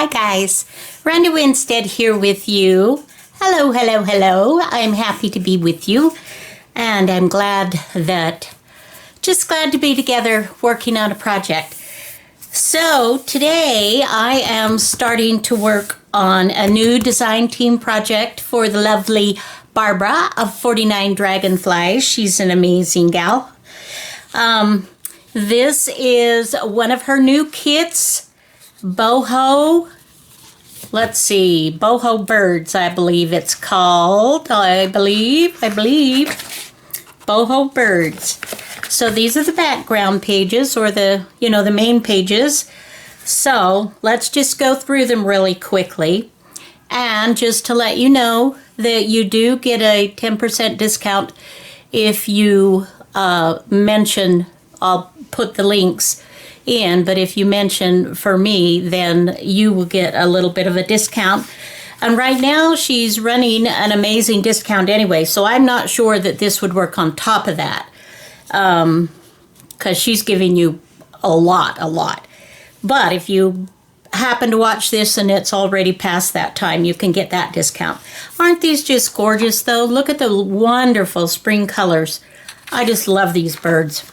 Hi guys, Ronda Winstead here with you. Hello, hello, hello. I'm happy to be with you, and I'm just glad to be together working on a project. So today I am starting to work on a new design team project for the lovely Barbara of 49 Dragonflies. She's an amazing gal. This is one of her new kits. BOHO Birds, I believe it's called. I believe. BOHO Birds. So these are the background pages, or the main pages. So let's just go through them really quickly. And just to let you know that you do get a 10% discount if you mention, I'll put the links in, but if you mention for me, then you will get a little bit of a discount. And right now she's running an amazing discount anyway, so I'm not sure that this would work on top of that, because she's giving you a lot. But if you happen to watch this and it's already past that time, you can get that discount. Aren't these just gorgeous though? Look at the wonderful spring colors. I just love these birds.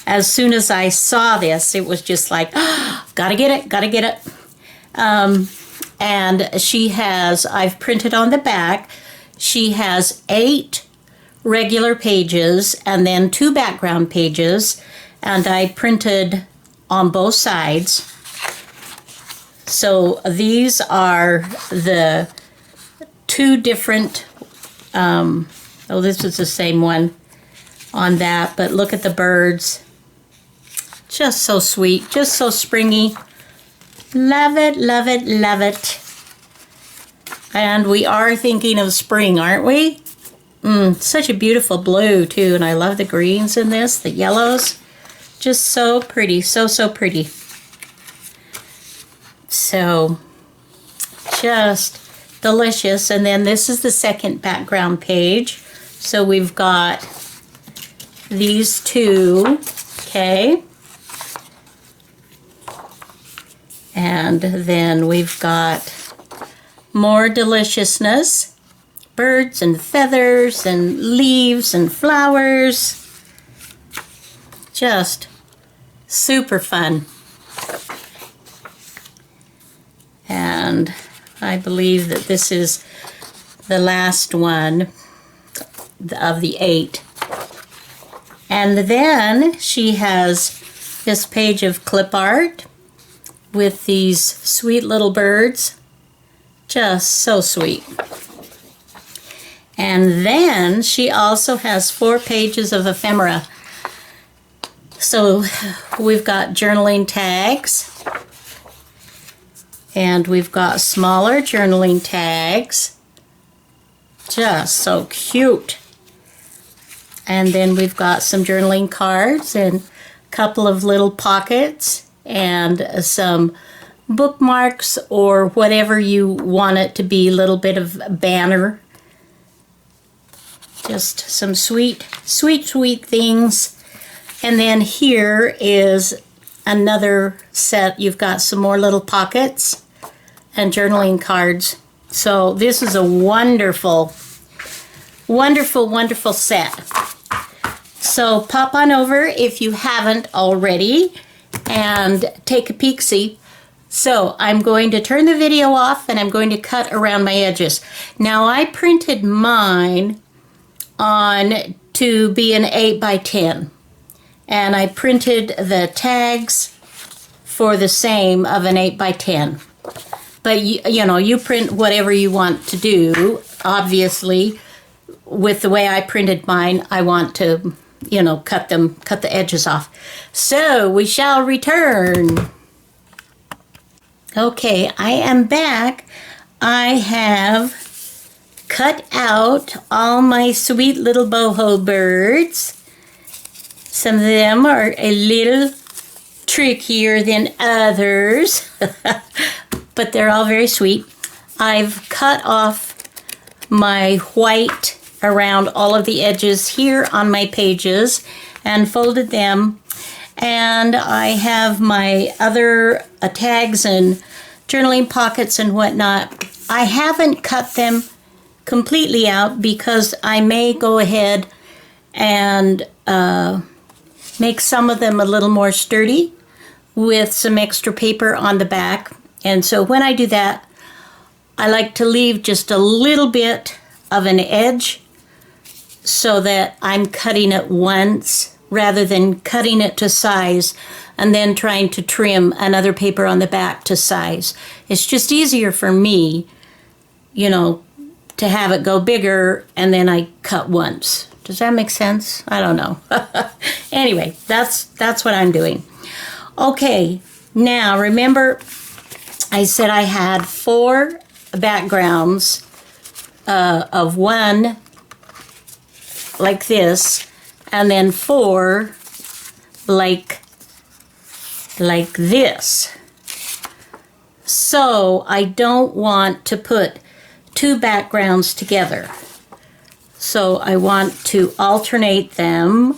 As soon as I saw this, it was just like, oh, gotta get it. And she has, I've printed on the back, she has 8 regular pages and then 2 background pages, and I printed on both sides. So these are the 2 different, this is the same one on that, but look at the birds. Just so sweet, just so springy. Love it. And we are thinking of spring, aren't we? Such a beautiful blue too, and I love the greens in this, the yellows. Just so pretty, so pretty. So, just delicious. And then this is the second background page. So we've got these 2, okay? And then we've got more deliciousness, birds and feathers and leaves and flowers. Just super fun. And I believe that this is the last one of the 8. And then she has this page of clip art with these sweet little birds. Just so sweet. And then she also has 4 pages of ephemera. So we've got journaling tags, and we've got smaller journaling tags. Just so cute. And then we've got some journaling cards and a couple of little pockets and some bookmarks or whatever you want it to be, a little bit of banner. Just some sweet things. And then here is another set. You've got some more little pockets and journaling cards. So this is a wonderful set. So pop on over if you haven't already and take a peek-see. So I'm going to turn the video off and I'm going to cut around my edges. Now I printed mine on to be an 8 by 10, and I printed the tags for the same of an 8 by 10. But you print whatever you want to do. Obviously, with the way I printed mine, I want to cut the edges off. So we shall return. Okay, I am back. I have cut out all my sweet little boho birds. Some of them are a little trickier than others, but they're all very sweet. I've cut off my white around all of the edges here on my pages and folded them. And I have my other tags and journaling pockets and whatnot. I haven't cut them completely out because I may go ahead and make some of them a little more sturdy with some extra paper on the back. And so when I do that, I like to leave just a little bit of an edge so that I'm cutting it once rather than cutting it to size and then trying to trim another paper on the back to size. It's just easier for me, you know, to have it go bigger and then I cut once. Does that make sense? I don't know. Anyway, that's what I'm doing. Okay, now remember I said I had 4 backgrounds of one like this and then 4 like this. So I don't want to put 2 backgrounds together. So I want to alternate them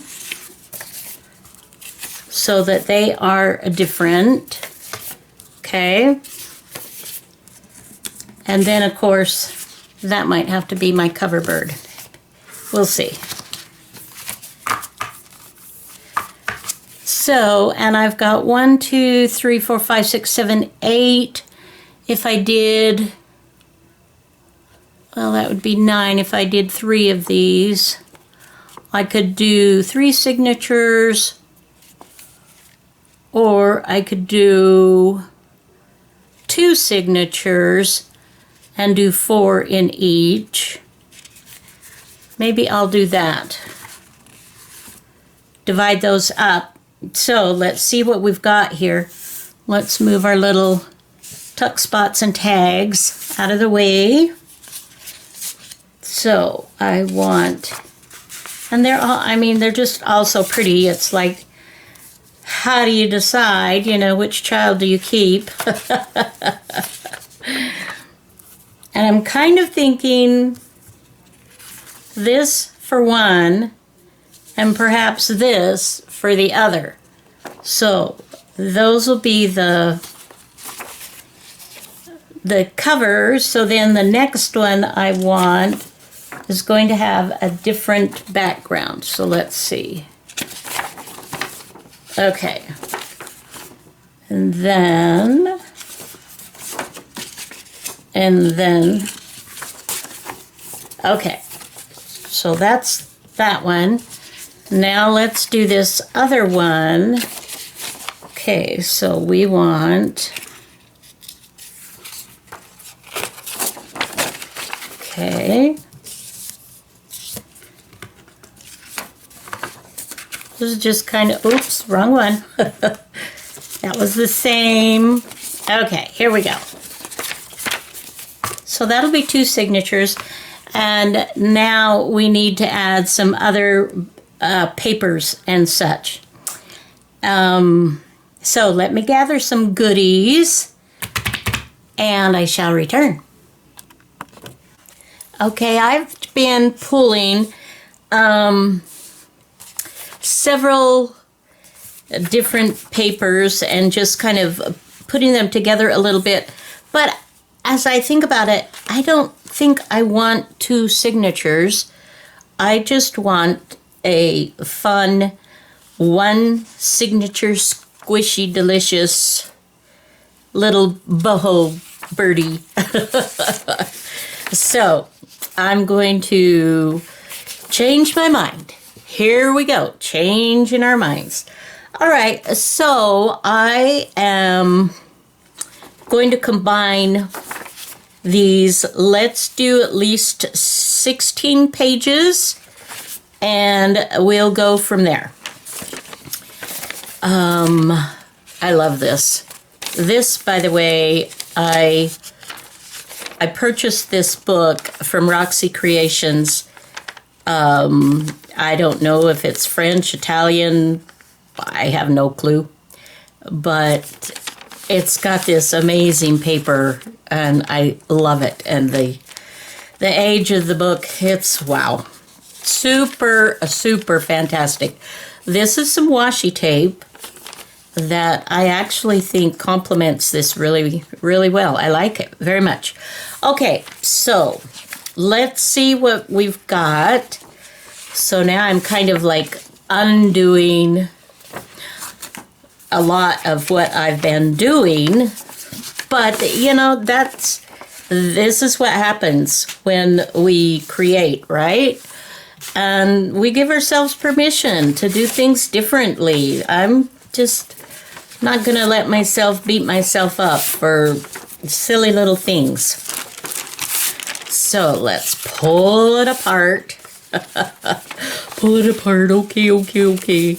so that they are different. Okay. And then of course that might have to be my cover bird. We'll see. So, and I've got 1, 2, 3, 4, 5, 6, 7, 8. If I did, well, that would be 9 if I did 3 of these. I could do 3 signatures, or I could do 2 signatures and do 4 in each. Maybe I'll do that. Divide those up. So let's see what we've got here. Let's move our little tuck spots and tags out of the way. So I want, and they're all, I mean, they're just all so pretty. It's like, how do you decide, you know, which child do you keep? And I'm kind of thinking this for one, and perhaps this for the other. So those will be the covers. So then the next one I want is going to have a different background. So let's see. Okay. And then, okay. So that's that one. Now let's do this other one. Okay, so we want, okay. This is just kind of, oops, wrong one. That was the same. Okay, here we go. So that'll be 2 signatures. And now we need to add some other papers and such. So let me gather some goodies and I shall return. Okay, I've been pulling several different papers and just kind of putting them together a little bit. But as I think about it, I don't think I want 2 signatures. I just want a fun 1 signature squishy delicious little boho birdie. So I'm going to change my mind. Here we go, changing our minds. All right, so I am going to combine these. Let's do at least 16 pages and we'll go from there. I love this. This, by the way, I purchased this book from Roxy Creations. I don't know if it's French, Italian, I have no clue. But it's got this amazing paper and I love it. And the age of the book, it's wow. Super, super fantastic. This is some washi tape. that I actually think complements this really, really well. I like it very much. Okay, so let's see what we've got. So now I'm kind of like undoing a lot of what I've been doing. But, you know, this is what happens when we create, right? And we give ourselves permission to do things differently. I'm just not going to let myself beat myself up for silly little things. So let's pull it apart. Pull it apart. Okay.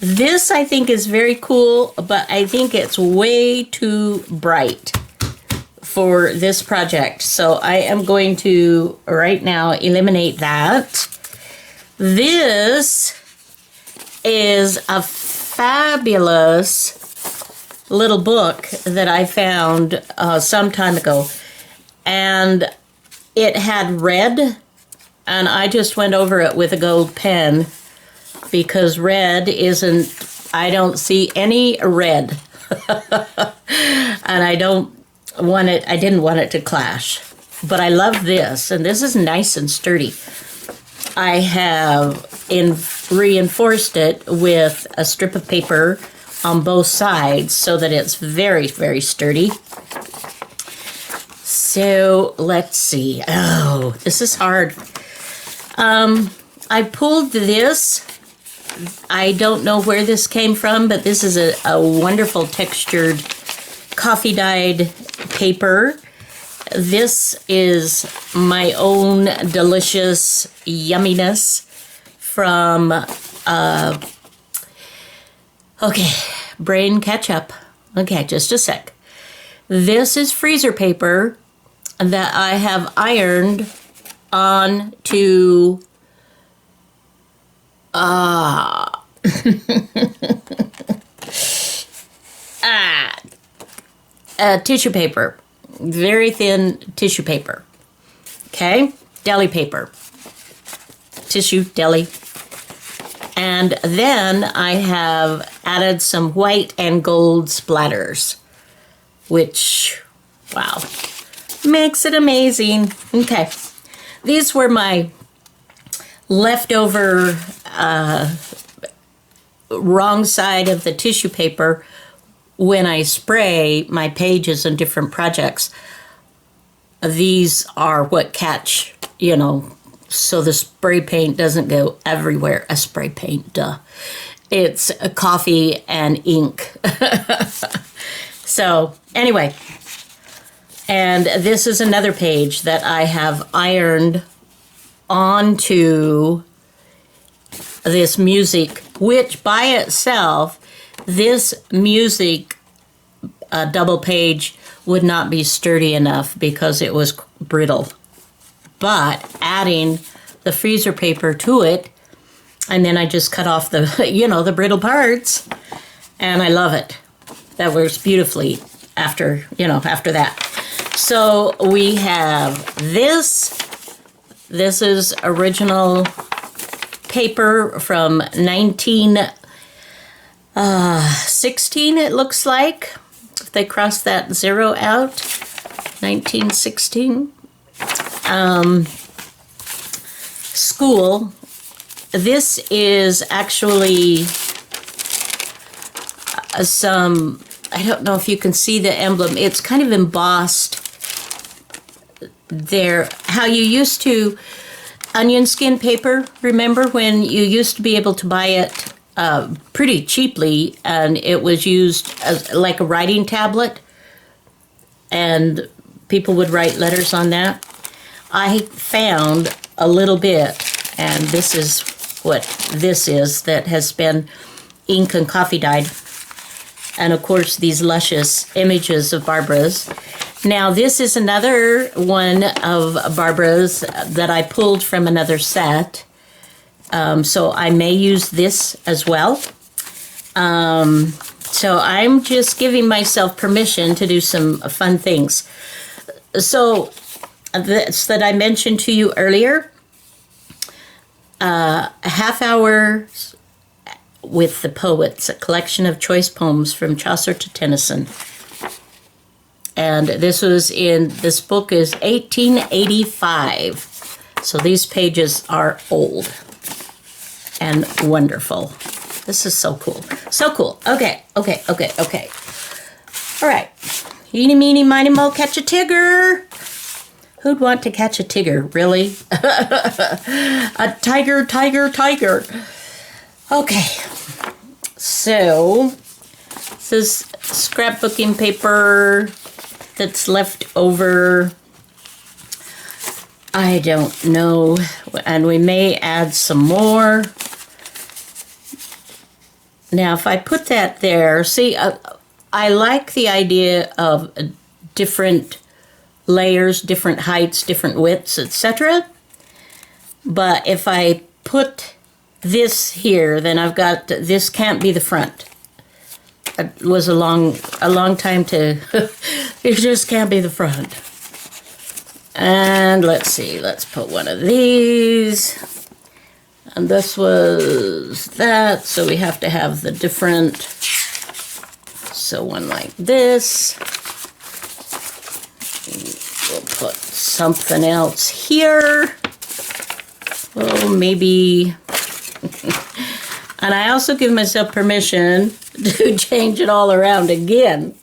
This I think is very cool, but I think it's way too bright for this project. So I am going to right now eliminate that. This is a fabulous little book that I found some time ago, and it had red, and I just went over it with a gold pen because red isn't, I don't see any red. And I didn't want it to clash. But I love this, and this is nice and sturdy. I have reinforced it with a strip of paper on both sides so that it's very, very sturdy. So let's see. Oh, this is hard. I pulled this. I don't know where this came from, but this is a wonderful textured coffee dyed paper. This is my own delicious yumminess from, brain ketchup. Okay, just a sec. This is freezer paper that I have ironed onto tissue paper. Very thin tissue paper. Okay? Deli paper. Tissue, deli. And then I have added some white and gold splatters, which, wow, makes it amazing. Okay. These were my leftover wrong side of the tissue paper when I spray my pages in different projects. These are what catch, you know, so the spray paint doesn't go everywhere. A spray paint, duh. It's a coffee and ink. So anyway, and this is another page that I have ironed onto this music, which by itself, this music double page would not be sturdy enough because it was brittle. But adding the freezer paper to it, and then I just cut off the, the brittle parts, and I love it. That works beautifully after that. So we have this. This is original paper from 1916, it looks like. If they cross that zero out, 1916. School. This is actually I don't know if you can see the emblem. It's kind of embossed there. How you used to onion skin paper, remember when you used to be able to buy it pretty cheaply, and it was used as like a writing tablet, and people would write letters on that. I found a little bit, and this is what this is that has been ink and coffee dyed. And of course, these luscious images of Barbara's. Now, this is another one of Barbara's that I pulled from another set. So I may use this as well. So I'm just giving myself permission to do some fun things. So this that I mentioned to you earlier, a half hour with the Poets, a collection of choice poems from Chaucer to Tennyson. And this book is 1885. So these pages are old and wonderful. This is so cool. So cool. Okay. All right. Eeny, meeny, miny, mo, catch a tigger. Who'd want to catch a tigger, really? A tiger. Okay. So, this is scrapbooking paper that's left over. I don't know. And we may add some more. Now, if I put that there, see, I like the idea of different layers, different heights, different widths, etc. But if I put this here, then I've got, this can't be the front. It was a long time to, it just can't be the front. And let's see, let's put one of these. And this was that, so we have to have the different, so one like this. We'll put something else here. Oh, maybe. And I also give myself permission to change it all around again.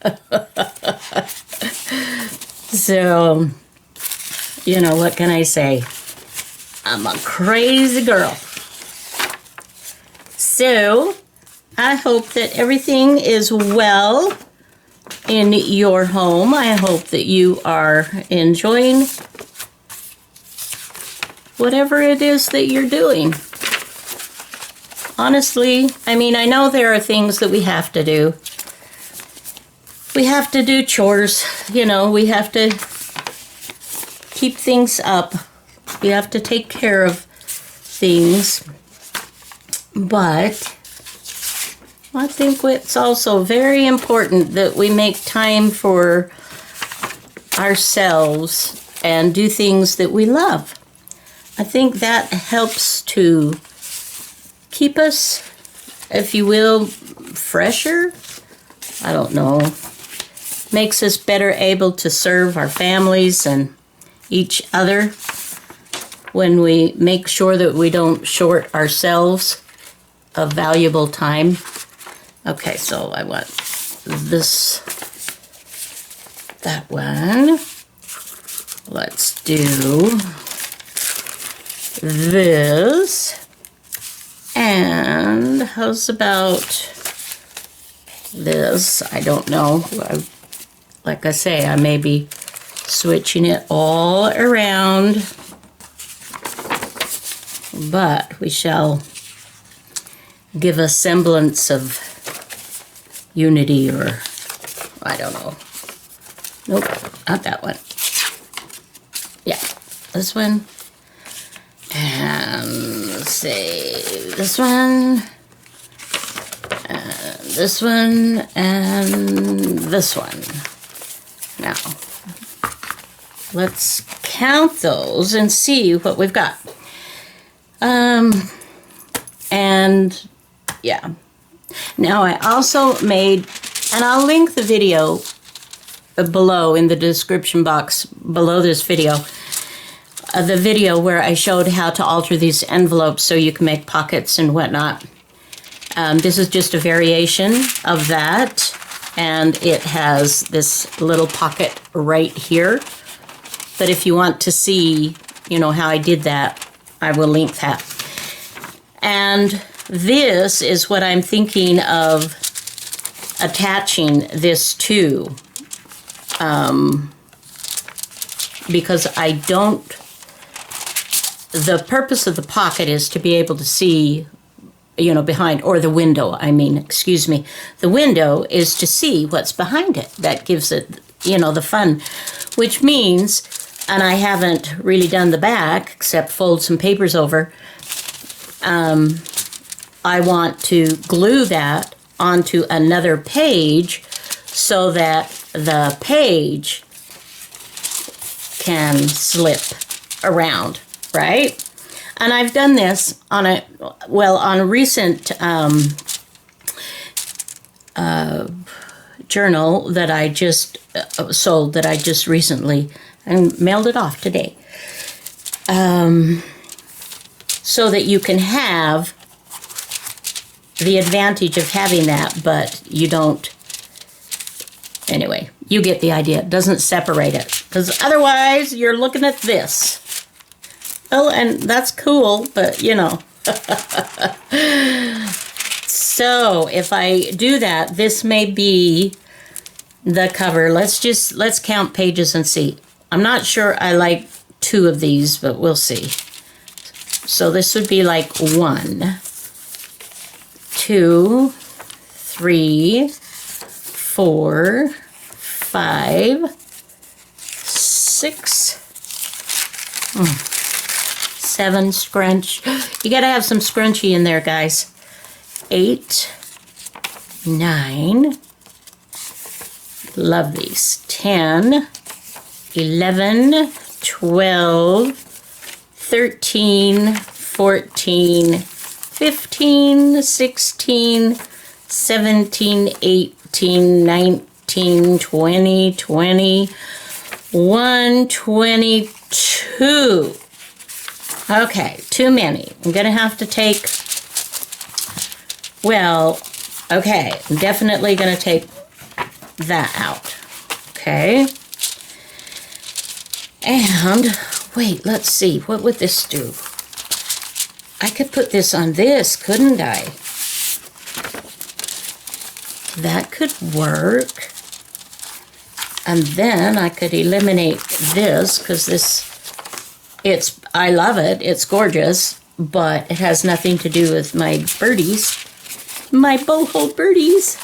So, you know, what can I say? I'm a crazy girl. So, I hope that everything is well in your home. I hope that you are enjoying whatever it is that you're doing. Honestly, I mean, I know there are things that we have to do. We have to do chores, you know, we have to keep things up. We have to take care of things. But I think it's also very important that we make time for ourselves and do things that we love. I think that helps to keep us, if you will, fresher. I don't know. Makes us better able to serve our families and each other when we make sure that we don't short ourselves of valuable time. Okay, so I want this, that one. Let's do this. And how's about this? I don't know. Like I say, I may be switching it all around, but we shall give a semblance of unity, or I don't know. Nope, not that one. Yeah, this one. And let's say this one. And this one. And this one. Now, let's count those and see what we've got. And yeah. Now I also made, and I'll link the video below in the description box below this video, the video where I showed how to alter these envelopes so you can make pockets and whatnot. This is just a variation of that, and it has this little pocket right here. But if you want to see, you know, how I did that, I will link that. And this is what I'm thinking of attaching this to, because I don't, the purpose of the pocket is to be able to see, you know, behind, or the window, I mean, excuse me. The window is to see what's behind it. That gives it, you know, the fun, which means, and I haven't really done the back except fold some papers over, I want to glue that onto another page so that the page can slip around, right? And I've done this on a, well, on a recent journal that I just sold, that I just recently, and mailed it off today. So that you can have the advantage of having that, but you don't. Anyway, you get the idea. It doesn't separate it, because otherwise you're looking at this. Oh, and that's cool, but you know. So if I do that, this may be the cover. Let's count pages and see. I'm not sure I like 2 of these, but we'll see. So this would be like 1, 2, 3, 4, 5, 6, 7 scrunch. You gotta have some scrunchy in there, guys. 8, 9, love these. 10, 11, 12, 13, 14, 15, 16, 17, 18, 19, 20, 21, 22. Okay, too many. I'm gonna have to take, well, okay, I'm definitely gonna take that out. Okay. And, wait, let's see, what would this do? I could put this on this, couldn't I? That could work. And then I could eliminate this, because this, I love it, it's gorgeous, but it has nothing to do with my birdies, my BOHO birdies.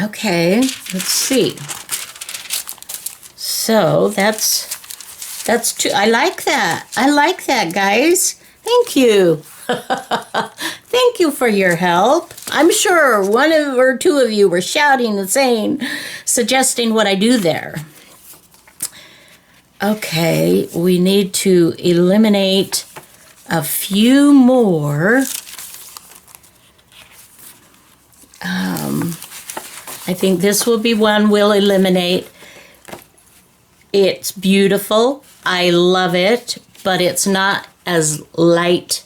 Okay, let's see. So that's two. I like that. I like that, guys. Thank you. Thank you for your help. I'm sure 1 or 2 of you were shouting and saying, suggesting what I do there. Okay, we need to eliminate a few more. I think this will be one we'll eliminate. It's beautiful. I love it, but it's not as light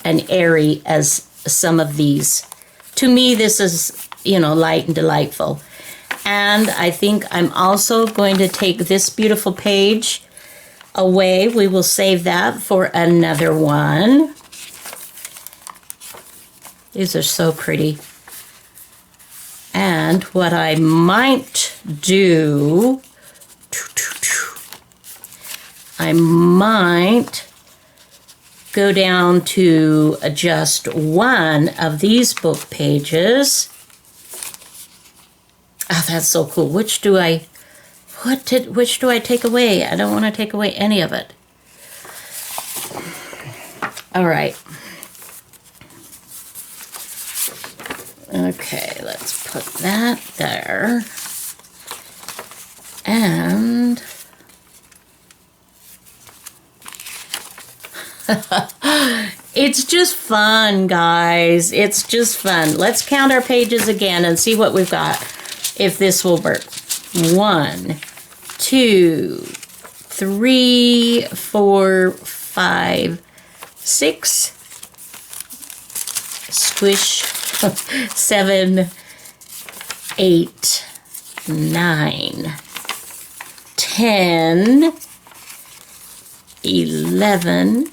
and airy as some of these. To me, this is, you know, light and delightful. And I think I'm also going to take this beautiful page away. We will save that for another one. These are so pretty. And what I might do, I might go down to just 1 of these book pages. Oh, that's so cool. Which do I take away? I don't want to take away any of it. All right. Okay, let's put that there. And it's just fun, guys. It's just fun. Let's count our pages again and see what we've got, if this will work. 1, 2, 3, 4, 5, 6. Squish. 7, 8, 9, 10, 11,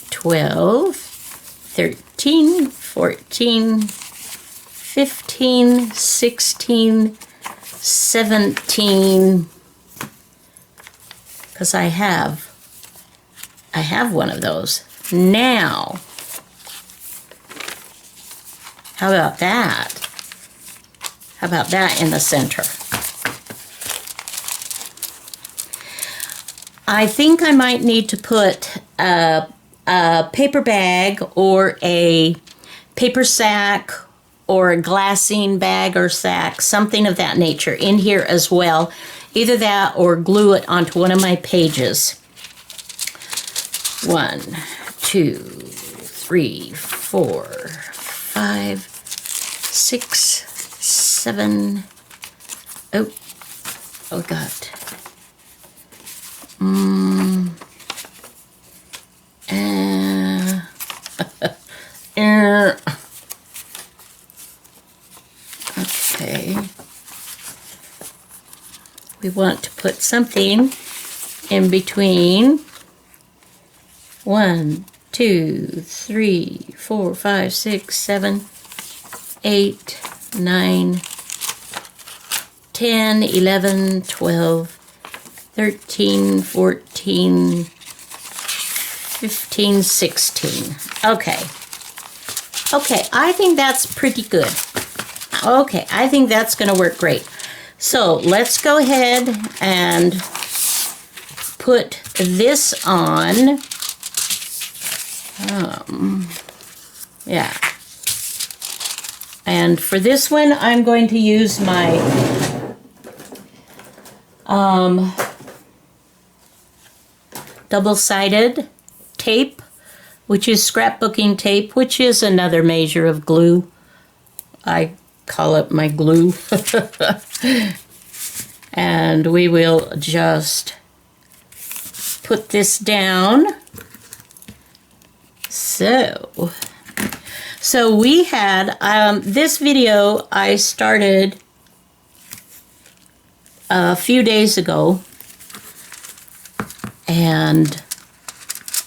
12, 13, 14, 15, 16, 17, because I have 1 of those. Now, how about that? How about that in the center? I think I might need to put a paper bag or a paper sack or a glassine bag or sack, something of that nature in here as well. Either that or glue it onto one of my pages. 1, 2, 3, 4, 5, 6, 7. Oh, God. Okay. We want to put something in between 1, 2, 3, 4, 5, 6, 7, 8, 9, 10, 11, 12, 13, 14, 15, 16. Okay. Okay, I think that's pretty good. Okay, I think that's going to work great. So let's go ahead and put this on. Yeah. And for this one, I'm going to use my double-sided tape, which is scrapbooking tape, which is another measure of glue. I call it my glue. And we will just put this down. So we had this video I started a few days ago, and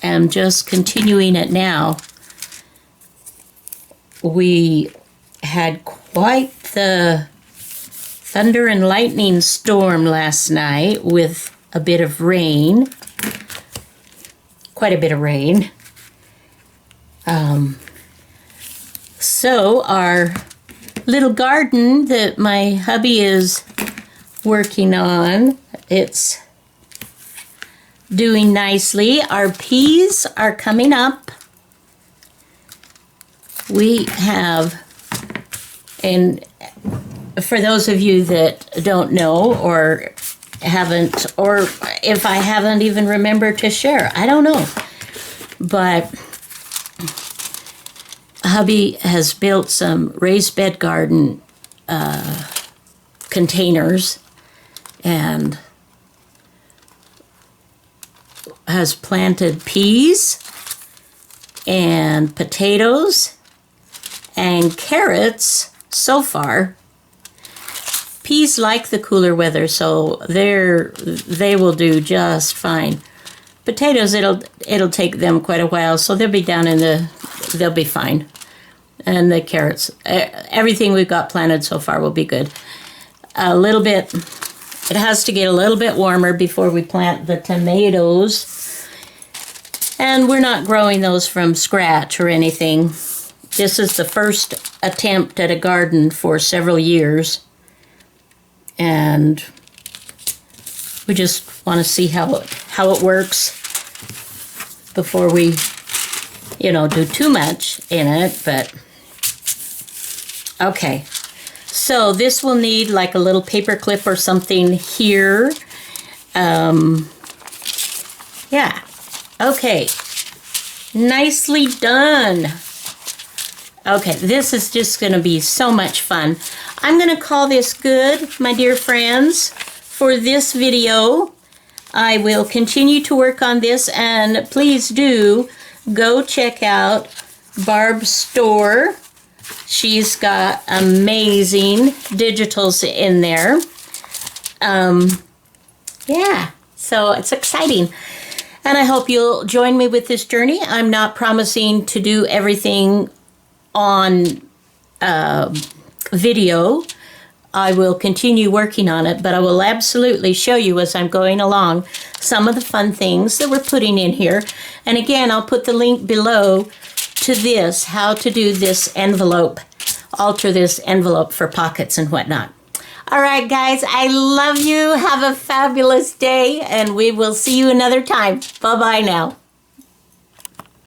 am just continuing it now. We had quite the thunder and lightning storm last night with a bit of rain, quite a bit of rain. So our little garden that my hubby is working on, it's doing nicely. Our peas are coming up. We have, and for those of you that don't know or haven't, or if I haven't even remembered to share, I don't know. But hubby has built some raised bed garden containers and has planted peas and potatoes and carrots so far. Peas like the cooler weather, so they will do just fine. Potatoes, it'll take them quite a while, so they'll be down they'll be fine. And the carrots, everything we've got planted so far will be good. A little bit, it has to get a little bit warmer before we plant the tomatoes. And we're not growing those from scratch or anything. This is the first attempt at a garden for several years. And we just want to see how it works before we, do too much in it. But okay, so this will need like a little paper clip or something here. Yeah, okay, nicely done. Okay, this is just going to be so much fun. I'm going to call this good, my dear friends, for this video. I will continue to work on this, and please do go check out Barb's store. She's got amazing digitals in there. Yeah, so it's exciting. And I hope you'll join me with this journey. I'm not promising to do everything on video. I will continue working on it, but I will absolutely show you as I'm going along some of the fun things that we're putting in here. And again, I'll put the link below to this, how to do this envelope, alter this envelope for pockets and whatnot. All right, guys, I love you. Have a fabulous day, and we will see you another time. Bye-bye now.